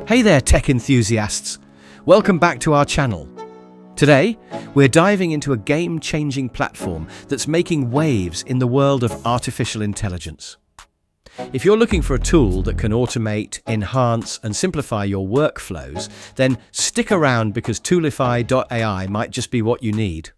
Hey there, tech enthusiasts! Welcome back to our channel. Today, we're diving into a game-changing platform that's making waves in the world of artificial intelligence. If you're looking for a tool that can automate, enhance, and simplify your workflows, then stick around because Toolify.ai might just be what you need.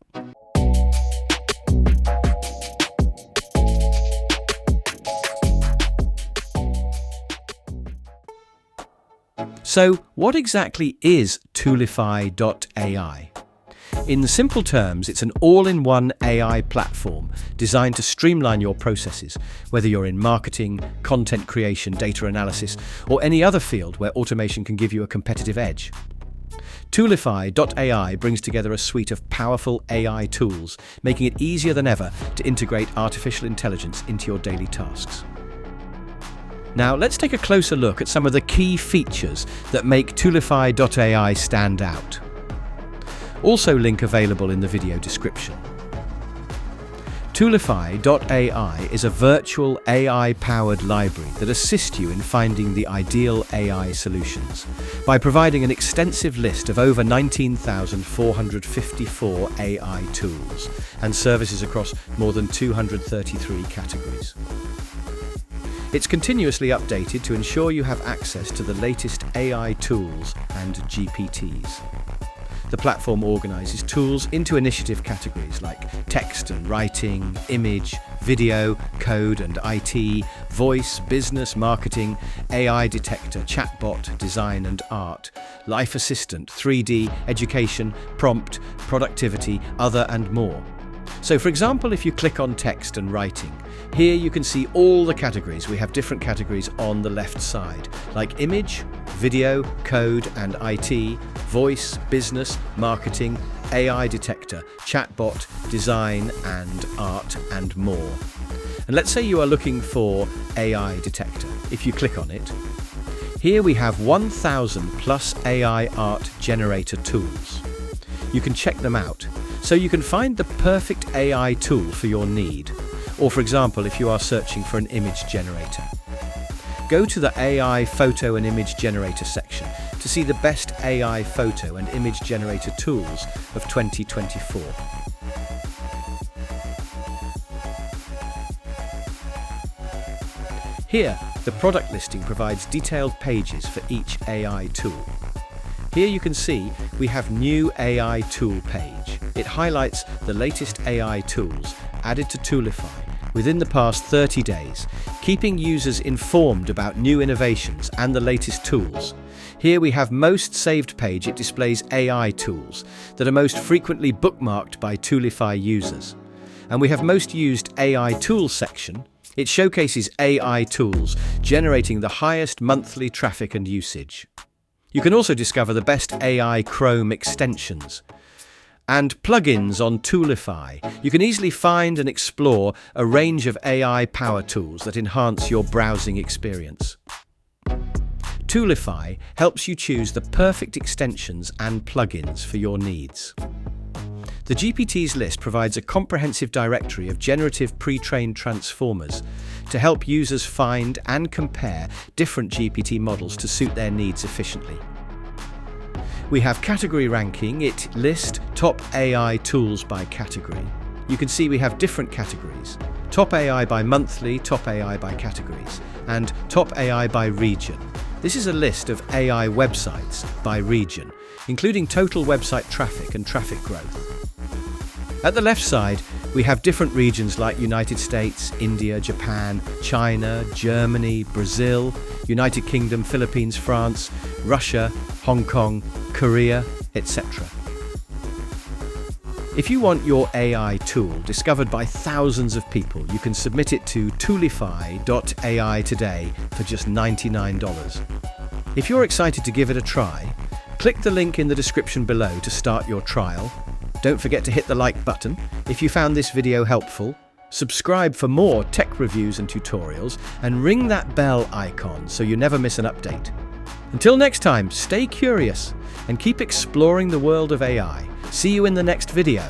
So, what exactly is Toolify.ai? In simple terms, it's an all-in-one AI platform designed to streamline your processes, whether you're in marketing, content creation, data analysis, or any other field where automation can give you a competitive edge. Toolify.ai brings together a suite of powerful AI tools, making it easier than ever to integrate artificial intelligence into your daily tasks. Now, let's take a closer look at some of the key features that make Toolify.ai stand out. Also link available in the video description. Toolify.ai is a virtual AI-powered library that assists you in finding the ideal AI solutions by providing an extensive list of over 19,454 AI tools and services across more than 233 categories. It's continuously updated to ensure you have access to the latest AI tools and GPTs. The platform organizes tools into initiative categories like text and writing, image, video, code and IT, voice, business, marketing, AI detector, chatbot, design and art, life assistant, 3D, education, prompt, productivity, other and more. So for example, if you click on text and writing, here you can see all the categories. We have different categories on the left side, like image, video, code and IT, voice, business, marketing, AI detector, chatbot, design and art and more. And let's say you are looking for AI detector. If you click on it, here we have 1,000 plus AI art generator tools. You can check them out, so you can find the perfect AI tool for your need. Or for example, if you are searching for an image generator. Go to the AI photo and image generator section to see the best AI photo and image generator tools of 2024. Here, the product listing provides detailed pages for each AI tool. Here you can see we have new AI tool page. It highlights the latest AI tools added to Toolify within the past 30 days, keeping users informed about new innovations and the latest tools. Here we have most saved page. It displays AI tools that are most frequently bookmarked by Toolify users. And we have most used AI tools section. It showcases AI tools generating the highest monthly traffic and usage. You can also discover the best AI Chrome extensions and plugins on Toolify. You can easily find and explore a range of AI power tools that enhance your browsing experience. Toolify helps you choose the perfect extensions and plugins for your needs. The GPTs list provides a comprehensive directory of generative pre-trained transformers to help users find and compare different GPT models to suit their needs efficiently. We have category ranking. It lists top AI tools by category. You can see we have different categories. Top AI by monthly, top AI by categories, and top AI by region. This is a list of AI websites by region, including total website traffic and traffic growth. At the left side, we have different regions like United States, India, Japan, China, Germany, Brazil, United Kingdom, Philippines, France, Russia, Hong Kong, Korea, etc. If you want your AI tool discovered by thousands of people, you can submit it to Toolify.ai today for just $99. If you're excited to give it a try, click the link in the description below to start your trial. Don't forget to hit the like button if you found this video helpful, subscribe for more tech reviews and tutorials, and ring that bell icon so you never miss an update. Until next time, stay curious and keep exploring the world of AI. See you in the next video.